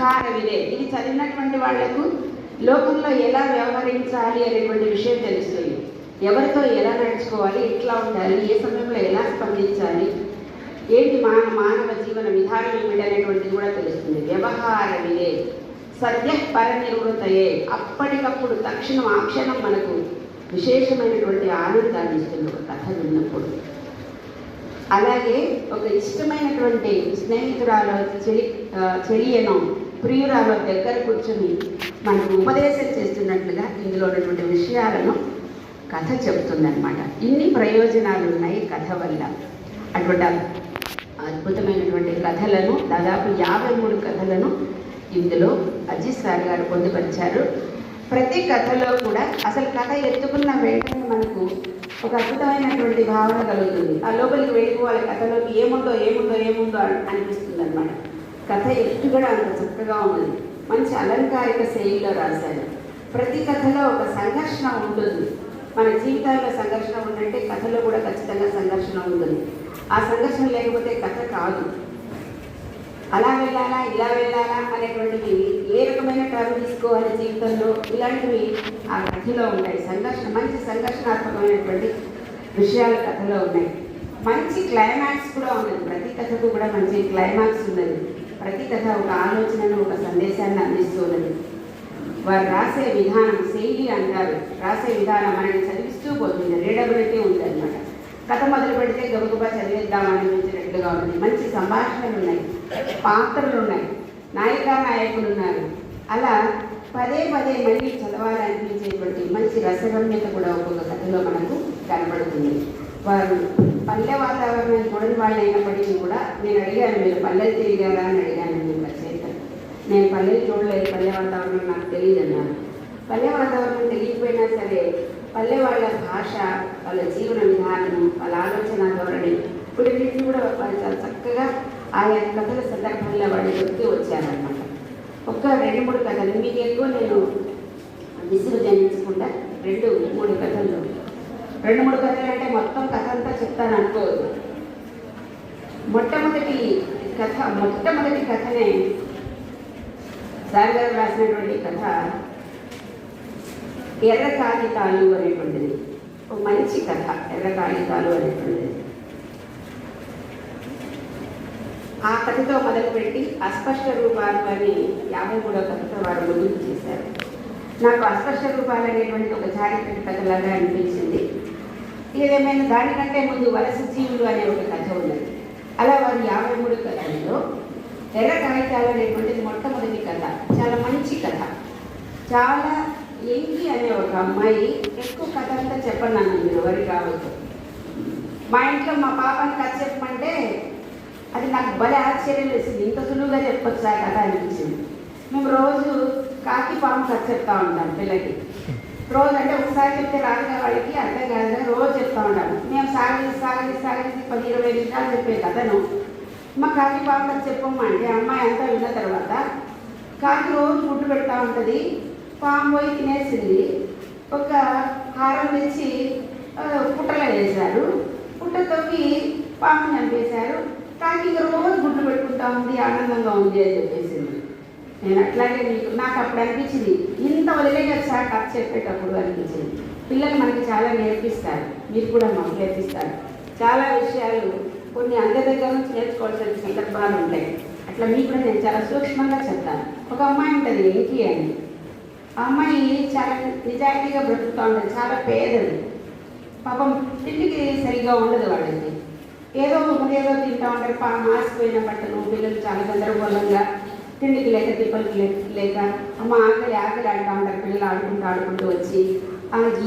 వ్యవహార విదే. ఇది చదివినటువంటి వాళ్లకు లోకంలో ఎలా వ్యవహరించాలి అనేటువంటి విషయం తెలుస్తుంది. ఎవరితో ఎలా నడుచుకోవాలి, ఎట్లా ఉండాలి, ఏ సమయంలో ఎలా స్పందించాలి, ఏంటి మానవ జీవన విధానం ఏమిటి అనేటువంటిది కూడా తెలుస్తుంది. వ్యవహార విదే సద్య పరనిర్వృతయే. అప్పటికప్పుడు తక్షణం ఆ క్షణం మనకు విశేషమైనటువంటి ఆనందాన్ని ఇస్తుంది ఒక కథ విన్నప్పుడు. అలాగే ఒక ఇష్టమైనటువంటి స్నేహితురాలు చెలియనో ప్రియురాలు దగ్గర కూర్చొని మనకు ఉపదేశం చేస్తున్నట్లుగా ఇందులో ఉన్నటువంటి విషయాలను కథ చెబుతుందన్నమాట. ఇన్ని ప్రయోజనాలు ఉన్నాయి కథ వల్ల. అటువంటి అద్భుతమైనటువంటి కథలను దాదాపు 53 కథలను ఇందులో అజిత్ సార్ గారు పొందుపరిచారు. ప్రతి కథలో కూడా అసలు కథ ఎత్తుకున్న వెంటనే మనకు ఒక అద్భుతమైనటువంటి భావన కలుగుతుంది. ఆ లోపలికి వెళ్ళిపోవాలి, కథలోకి ఏముందో ఏముందో ఏముందో అనిపిస్తుంది అనమాట. కథ ఎత్తుగడ అంత చక్కగా ఉన్నది. మంచి అలంకారిక శైలిలో రాశారు. ప్రతి కథలో ఒక సంఘర్షణ ఉంటుంది. మన జీవితాల్లో సంఘర్షణ ఉందంటే కథలో కూడా ఖచ్చితంగా సంఘర్షణ ఉంటుంది. ఆ సంఘర్షణ లేకపోతే కథ కాదు. అలా వెళ్ళాలా ఇలా వెళ్ళాలా అనేటువంటివి, ఏ రకమైన టర్న్ తీసుకోవాలి జీవితంలో, ఇలాంటివి ఆ కథలో ఉంటాయి. మంచి సంఘర్షణాత్మకమైనటువంటి విషయాలు కథలో ఉన్నాయి. మంచి క్లైమాక్స్ కూడా ఉన్నది. ప్రతి కథకు కూడా మంచి క్లైమాక్స్ ఉన్నది. ప్రతి కథ ఒక ఆలోచనను, ఒక సందేశాన్ని అందిస్తూ ఉన్నది. వారు రాసే విధానం, శైలి అంటారు, రాసే విధానం మనకి చదివిస్తూ పోతుంది. రీడబిలిటీ ఉంది అనమాట. కథ మొదలు పెడితే గబగబా చదివేద్దామనిపించినట్లుగా ఉంది. మంచి సంభాషణలు ఉన్నాయి, పాత్రలు ఉన్నాయి, నాయకులు ఉన్నారు. అలా పదే పదే మళ్ళీ చదవాలనిపించేటువంటి మంచి రసగమ్యత కూడా ఒక్కొక్క కథలో మనకు కనబడుతుంది. వారు పల్లె వాతావరణాన్ని చూడని వాళ్ళు అయినప్పటికీ కూడా, నేను అడిగాను మీరు పల్లెలు తిరిగారా అని అడిగాను. నేను రచయిత, నేను పల్లెలు చూడలేదు, పల్లె వాతావరణం నాకు తెలియదు అన్నారు. పల్లె వాతావరణం తెలియకపోయినా సరే పల్లె వాళ్ళ భాష, వాళ్ళ జీవన విధానం, వాళ్ళ ఆలోచన ధోరణి ఇప్పుడింటిని కూడా వాళ్ళు చాలా చక్కగా ఆయా కథల సందర్భంలో వాళ్ళు చెప్తూ వచ్చారనమాట. ఒక్క 2-3 కథలు మీకు ఎక్కువ నేను విసుగు జయించకుండా 2-3 కథలు, 2-3 కథలు అంటే మొత్తం కథ అంతా చెప్తాను అనుకోవద్దు. మొట్టమొదటి కథనే సార్ గారు రాసినటువంటి కథ ఎర్ర కాగితాలు అనేటువంటిది. ఒక మంచి కథ ఎర్ర కాగితాలు అనేటువంటిది. ఆ కథతో మొదలుపెట్టి అస్పష్ట రూపాలు అని 53వ కథతో వారు ముందుకు చేశారు. నాకు అస్పష్ట రూపాలు అనేటువంటిది ఒక చారిత్రక కథలాగా అనిపించింది. ఏదేమైనా దానికంటే ముందు వలస జీవులు అనే ఒక కథ ఉన్నది. అలా వారు 53 కథల్లో ఎర్ర కాగితాలు అనేటువంటిది మొట్టమొదటి కథ. చాలా మంచి కథ. చాలా ఎంకి అనే ఒక అమ్మాయి, ఎక్కువ కథ అంతా చెప్పన్నాను, మీరు ఎవరికి రావద్దు. మా ఇంట్లో మా పాపని కథ చెప్పమంటే అది నాకు భలే ఆశ్చర్యం వేసింది. ఇంత సులువుగా చెప్పొచ్చు ఆ కథ అనిపించింది. మేము రోజు కాకి పాము కథ చెప్తా ఉంటాం పిల్లకి. రోజు అంటే ఒకసారి చెప్తే రాదుగా వాళ్ళకి, అర్థం కాదుగా రోజు చెప్తా ఉంటాము. మేము సాగదీసి 10-20 నిమిషాలు చెప్పే కథను మా కాకి పాము కథ చెప్పమ్మా అంటే అమ్మాయి అంతా విన్న తర్వాత కాకి రోజు గుడ్డు పెడతా ఉంటుంది, పాము పోయి తినేసింది. ఒక హారం తెచ్చి పుట్టలో వేశారు, పుట్ట తొక్కి పాము చంపేశారు. కాకి రోజు గుడ్డు పెట్టుకుంటా ఉంది, ఆనందంగా ఉంది అని చెప్పేసింది. నేను అట్లాగే నాకు అప్పుడు అనిపించింది, ఇంత వదిలేయచ్చా కథ చెప్పేటప్పుడు అనిపించింది. పిల్లలు మనకి చాలా నేర్పిస్తారు, మీరు కూడా మాకు నేర్పిస్తారు చాలా విషయాలు. కొన్ని అందరి దగ్గర నుంచి నేర్చుకోవాల్సిన సందర్భాలు ఉంటాయి. అట్లా మీకు కూడా నేను చాలా సూక్ష్మంగా చెప్తాను. ఒక అమ్మాయి ఉంటుంది వెంకీ అని. ఆ అమ్మాయి చాలా నిజాయితీగా బ్రతుకుతూ ఉంటుంది, చాలా పేదది. పాపం తిండికి సరిగ్గా ఉండదు వాళ్ళకి. ఏదో తింటూ ఉంటారు. మాసిపోయిన బట్టలు, పిల్లలు చాలా గందరగోళంగా, తిండికి లేక తిప్పలకి లేక అమ్మ ఆకలి అంటూ ఉంటారు. పిల్లలు ఆడుకుంటూ వచ్చి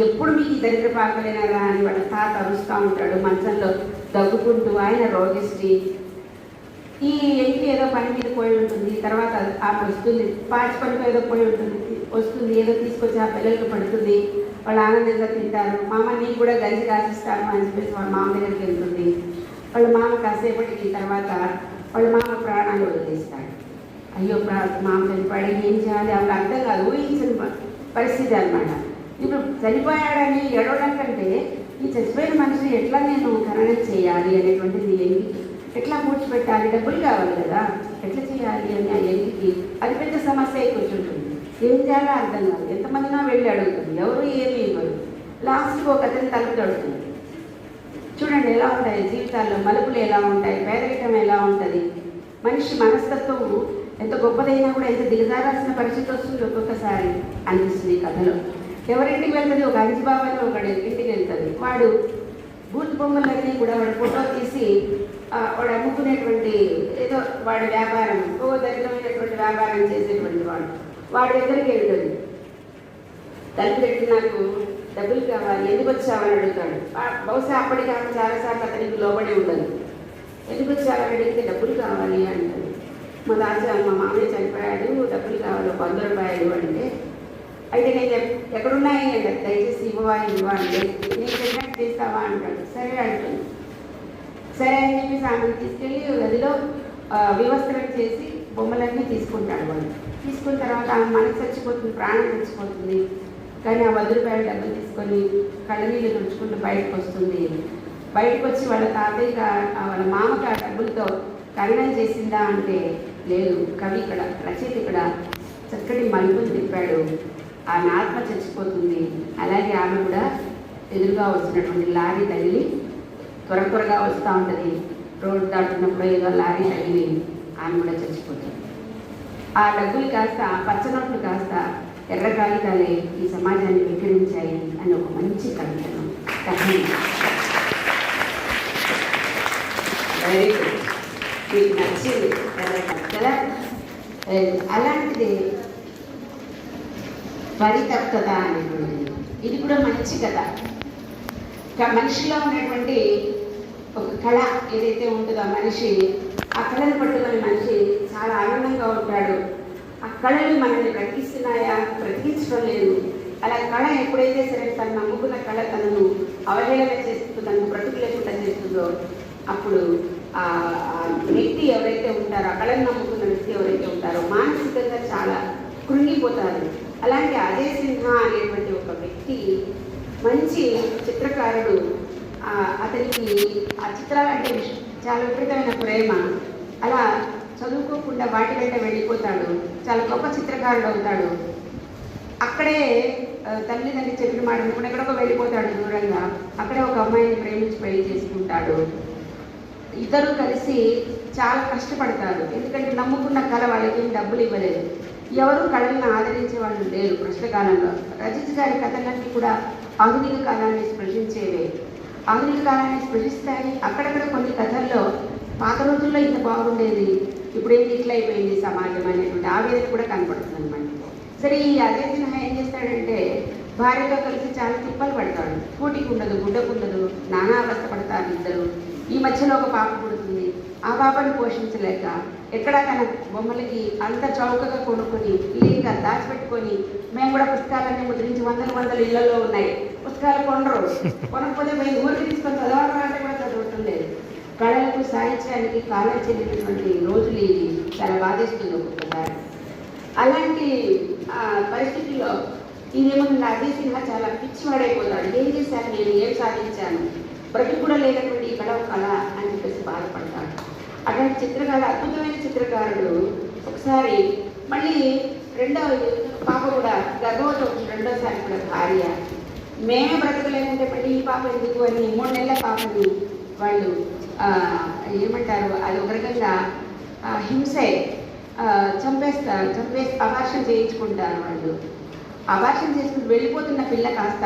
ఎప్పుడు మీకు దరిద్ర పాకలేనారా అని వాళ్ళ తాత అరుస్తూ ఉంటాడు. మంచంలో దగ్గుకుంటూ, ఆయన రోగిష్టి. ఈ ఎంకి ఏదో పని మీద పోయి ఉంటుంది, తర్వాత ఆమె వస్తుంది, పాచి పనికి ఏదో పోయి వస్తుంది, ఏదో తీసుకొచ్చి ఆ పిల్లలకు పడుతుంది. వాళ్ళు ఆనందంగా తింటారు. మామ నీకు కూడా గంజి రాసిస్తాను అని చెప్పేసి వాళ్ళ మామ దగ్గరికి వెళ్తుంది. వాళ్ళ మామ కాసేపటికి తర్వాత వాళ్ళ మామ ప్రాణాలు వదిలేస్తాడు. అయ్యో మామ చనిపోయాడు, ఏం చేయాలి ఆమెకు అర్థం కాదు, ఊహించిన పరిస్థితి అనమాట. ఇప్పుడు చనిపోయాడని ఏడవడం కంటే ఈ చచ్చిపోయిన మనిషిని ఎట్లా నేను ఖననం చేయాలి అనేటువంటిది ఎట్లా పూడ్చిపెట్టాలి, డబ్బులు కావాలి కదా, ఎట్లా చేయాలి అని ఆ ఎల్లికి అది పెద్ద సమస్య అయి కూర్చుంటుంది. ఏం చేయాలో అర్థం కాదు. ఎంతమందినా వెళ్ళి అడుగుతుంది, ఎవరు ఏమీ ఇవ్వరు. లాస్ట్కి ఒక అతని తలుపు తడుతుంది. చూడండి ఎలా ఉంటాయి జీవితాల్లో మలుపులు, ఎలా ఉంటాయి, పేదరికం ఎలా ఉంటుంది, మనిషి మనస్తత్వం ఎంత గొప్పదైనా కూడా ఎంత దిగజారాల్సిన పరిస్థితి వస్తుంది ఒక్కొక్కసారి అనిపిస్తుంది ఈ కథలో. ఎవరింటికి వెళ్తుంది, ఒక అంజిబాబాని ఒకటి ఇంటికి వెళ్తుంది. వాడు బూత్ బొమ్మలన్నీ కూడా వాడు ఫోటో తీసి వాడు అమ్ముకునేటువంటి ఏదో వాడి వ్యాపారం, ఓ దరిద్రమైనటువంటి వ్యాపారం చేసేటువంటి వాడి దగ్గరికి వెళ్తుంది. తలుపు పెట్టి నాకు డబ్బులు కావాలి, ఎందుకు వచ్చావని అడుగుతాడు. బహుశా అప్పటికి ఆమె చాలాసార్లు అతనికి లోబడి ఉండదు. ఎందుకు వచ్చావని అడిగితే డబ్బులు కావాలి అంటాడు. మా మామయ్య చనిపోయాడు, డబ్బులు కావాలి 100 రూపాయలు అంటే, అయితే నేను ఎక్కడున్నాయి అంటే దయచేసి ఇవ్వవా అంటే, నేను చెప్పినట్టు తీస్తావా అంటాడు. సరే అంటుంది. సరే అని చెప్పేసి ఆమెను తీసుకెళ్ళి గదిలో వివస్త్రం చేసి బొమ్మలన్నీ తీసుకుంటాడు. వాడు తీసుకున్న తర్వాత ఆమె మనసు చచ్చిపోతుంది, ప్రాణం చచ్చిపోతుంది. కానీ ఆ 100 రూపాయలు డబ్బులు తీసుకొని కళ్ళనీళ్ళు తుడుచుకుంటూ బయటకు వస్తుంది. బయటకు వచ్చి వాళ్ళ తాతయ్య వాళ్ళ మామకి ఆ డబ్బులతో కరుణం చేసిందా అంటే లేదు. కవి ఇక్కడ, రచయిత ఇక్కడ చక్కటి మలుపులు తిప్పాడు. ఆమె ఆత్మ చచ్చిపోతుంది. అలాగే ఆమె కూడా ఎదురుగా వస్తున్నటువంటి లారీ తగిలి త్వరగా వస్తూ ఉంటుంది. రోడ్డు దాటుతున్నప్పుడు ఏదో లారీ తగిలి ఆమె కూడా చచ్చిపోతుంది. ఆ డబ్బులు కాస్త, పచ్చ నోట్లు కాస్త ఎర్ర కాగితాలే ఈ సమాజాన్ని వికరించాయి అని ఒక మంచి కవితను వెరీ గుడ్, మీకు నచ్చింది కదా. అలాంటిది పరితప్తత అనేటువంటిది, ఇది కూడా మంచి కథ. మనిషిలో ఉన్నటువంటి ఒక కళ ఏదైతే ఉంటుందో మనిషి, ఆ కళను పట్టుకొని మనిషి చాలా ఆనందంగా ఉంటాడు. ఆ కళలు మనల్ని బ్రతికిస్తున్నాయా, బ్రతికించడం లేదు. అలా కళ ఎప్పుడైతే సరే తను నమ్ముకున్న కళ తనను అవహేళన చేస్తూ తనను బ్రతుకు లేకుండా చేస్తుందో అప్పుడు ఆ వ్యక్తి ఎవరైతే ఉంటారో, ఆ కళను నమ్ముకున్న వ్యక్తి ఎవరైతే ఉంటారో మానసికంగా చాలా కృంగిపోతారు. అలాంటి అజయ్ సిన్హా అనేటువంటి ఒక వ్యక్తి మంచి చిత్రకారుడు. అతనికి ఆ చిత్రాలంటే చాలా విపరీతమైన ప్రేమ. అలా చదువుకోకుండా వాటి వెంట వెళ్ళిపోతాడు, చాలా గొప్ప చిత్రకారుడు అవుతాడు. అక్కడే తల్లిదండ్రులు చెప్పిన మాట అనుకుని ఎక్కడికో వెళ్ళిపోతాడు దూరంగా. అక్కడే ఒక అమ్మాయిని ప్రేమించి పెళ్లి చేసుకుంటాడు. ఇద్దరు కలిసి చాలా కష్టపడతారు. ఎందుకంటే నమ్ముకున్న కళ వాళ్ళకి డబ్బులు ఇవ్వలేదు. ఎవరు కళలను ఆదరించే వాళ్ళు లేరు ప్రస్తుతకాలంలో. రజిత్ గారి కథలన్నీ కూడా ఆధునిక కాలాన్ని స్పృశించేవే. ఆధునిక కాలాన్ని స్పృశిస్తాయి. అక్కడక్కడ కొన్ని కథల్లో పాత రోజుల్లో ఇంత బాగుండేది, ఇప్పుడు ఏంటి ఇట్లా అయిపోయింది సమాజం అనేటువంటి ఆవేదన కూడా కనపడుతుంది అనమాట. సరే, ఈ అజయ్ సిన్హా ఏం చేస్తాడంటే భార్యతో కలిసి చాలా తిప్పలు పడతాడు. కూటికి ఉండదు, గుడ్డకు ఉండదు, నానా అవస్థ పడతారు ఇద్దరు. ఈ మధ్యలో ఒక పాప పుడుతుంది. ఆ పాపను పోషించలేక ఎక్కడ తన బొమ్మలకి అంత చౌకగా కొనుక్కొని ఇల్లుగా దాచిపెట్టుకొని, మేము కూడా పుస్తకాలన్నీ ముద్రించి వందల ఇళ్లలో ఉన్నాయి, పుస్తకాలు కొనకపోతే మేము ఊరికి తీసుకొని చదవాలంటే కూడా చదువుతుండేది. కళలకు సాహిత్యానికి కాలం చెందినటువంటి రోజులు ఇది చాలా బాధిస్తుంది ఒక్కొక్కసారి. అలాంటి పరిస్థితుల్లో ఇదేమన్నా అజయ్ సిన్హా చాలా పిచ్చివాడైపోతాడు. ఏం చేశాను నేను, ఏం సాధించాను, బ్రతుకు కూడా లేనటువంటి ఈ కళ కళ అని చెప్పేసి బాధపడతాడు. అటువంటి చిత్రకారుడు, అద్భుతమైన చిత్రకారుడు. ఒకసారి మళ్ళీ రెండవ పాప కూడా గర్భవతి అవుతుంది, రెండోసారి కూడా భార్య. మేమే బ్రతకలేకుంటే మళ్ళీ ఈ పాప ఎందుకు అని 3 నెలల పాపని వాళ్ళు ఏమంటారు, అది ఒక రకంగా హింసే, చంపేసి అబార్షన్ చేయించుకుంటారు వాళ్ళు. అబార్షన్ చేసుకుని వెళ్ళిపోతున్న పిల్ల కాస్త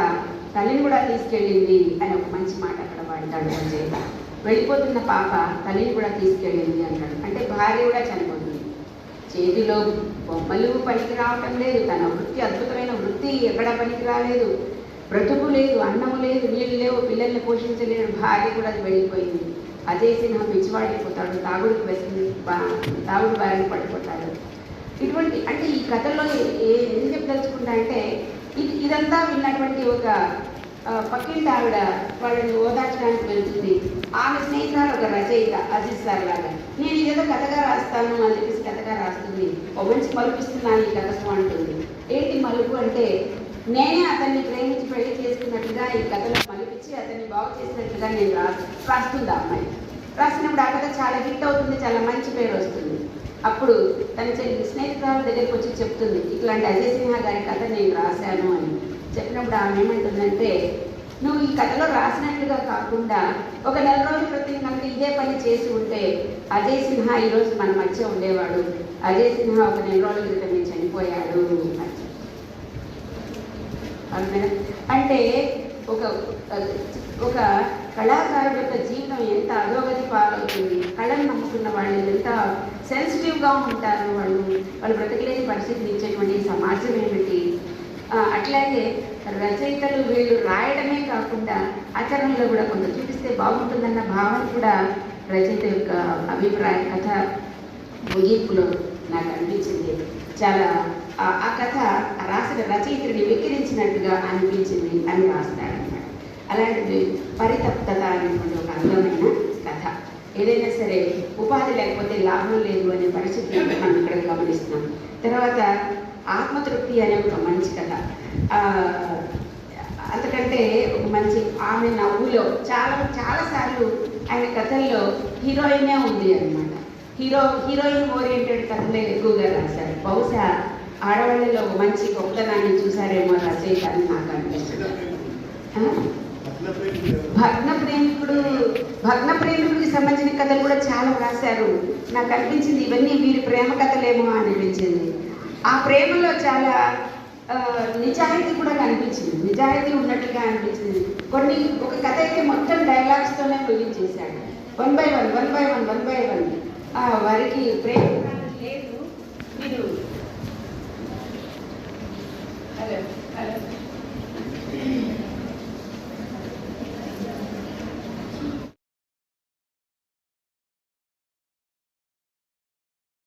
తల్లిని కూడా తీసుకెళ్ళింది అని ఒక మంచి మాట అక్కడ వాడతాడు రచయిత. వెళ్ళిపోతున్న పాప తల్లిని కూడా తీసుకెళ్ళింది అంటాడు. అంటే భార్య కూడా చనిపోతుంది. చేతిలో బొమ్మలు పనికి రావటం లేదు, తన వృత్తి అద్భుతమైన వృత్తి ఎక్కడ పనికి రాలేదు, బ్రతుకు లేదు, అన్నము లేదు, నీళ్ళు లేవు, పిల్లల్ని పోషించలేని భార్య కూడా వెళ్ళిపోయింది. అజయ్ సిన్హా పిచ్చివాడిపోతాడు, తాగుడు బారిన పడిపోతాడు. ఇటువంటి అంటే ఈ కథల్లో ఏం చెప్పదలుచుకుంటా అంటే ఇదంతా విన్నటువంటి ఒక పక్కింటి ఆవిడ వాళ్ళని ఓదార్చడానికి వెళ్తుంది. ఆమె స్నేహితురాలు ఒక రచయిత అజిత్ సార్ లాగా, నేను ఇదేదో కథగా రాస్తాను అని చెప్పేసి కథగా రాస్తుంది. ఒక మంచి మలుపిస్తున్నాను ఈ కథకు అంటుంది. ఏంటి మలుపు అంటే, నేనే అతన్ని ప్రేమించి పెళ్లి చేసుకున్నట్లుగా ఈ కథలో మలిపించి అతన్ని బాగు చేసినట్లుగా నేను రాస్తుంది అమ్మాయి. రాసినప్పుడు ఆ కథ చాలా హిట్ అవుతుంది, చాలా మంచి పేరు వస్తుంది. అప్పుడు తన స్నేహితురాల దగ్గరికి వచ్చి చెప్తుంది, ఇట్లాంటి అజయ్ సిన్హా గారి కథ నేను రాశాను అని. చెప్పినప్పుడు ఆమె ఏమంటుందంటే, నువ్వు ఈ కథలో రాసినట్టుగా కాకుండా ఒక నెల రోజుల క్రితం కనుక ఇదే పని చేసి ఉంటే అజయ్ సిన్హా ఈరోజు మన మధ్య ఉండేవాడు, అజయ్ సిన్హా ఒక నెల రోజుల క్రితమే చనిపోయాడు అంటే ఒక ఒక కళాకారుడు యొక్క జీవితం ఎంత అధోగతి పాలవుతుంది. కళను నమ్ముకున్న వాళ్ళు ఎంత సెన్సిటివ్గా ఉంటారు, వాళ్ళు బ్రతకలేని పరిస్థితిని ఇచ్చేటువంటి సమాజం ఏమిటి. అట్లాగే రచయితలు వీళ్ళు రాయడమే కాకుండా ఆచరణలో కూడా కొంత చూపిస్తే బాగుంటుందన్న భావన కూడా రచయిత యొక్క అభిప్రాయ కథ ముగింపులో నాకు అనిపించింది. చాలా ఆ కథ రాసిన రచయితని వెక్కిరించినట్టుగా అనిపించింది అని రాస్తాడనమాట. అలాంటిది పరితప్తత అనేటువంటి ఒక అందమైన కథ. ఏదైనా సరే ఉపాధి లేకపోతే లాభం లేదు అనే పరిస్థితి మనం ఇక్కడ గమనిస్తున్నాం. తర్వాత ఆత్మతృప్తి అనే ఒక మంచి కథ. అంతకంటే ఒక మంచి ఆమె నవ్వులో చాలాసార్లు ఆయన కథల్లో హీరోయినే ఉంది అనమాట. హీరోయిన్ ఓరియంటెడ్ కథలే ఎక్కువగా రాశారు. బహుశా ఆడవాళ్ళలో మంచి గొప్పతనాన్ని చూసారేమో రచయిత అని నాకు అనిపిస్తుంది. భగ్న ప్రేమికుడికి సంబంధించిన కథలు కూడా చాలా రాశారు. నాకు అనిపించింది ఇవన్నీ వీరి ప్రేమ కథలేమో అనిపించింది. ఆ ప్రేమలో చాలా నిజాయితీ కూడా కనిపించింది, నిజాయితీ ఉన్నట్టుగా అనిపించింది. ఒక కథ అయితే మొత్తం డైలాగ్స్తోనే ముగించేశాడు. 1 by 1 వారికి ప్రేమ లేదు. మీరు హలో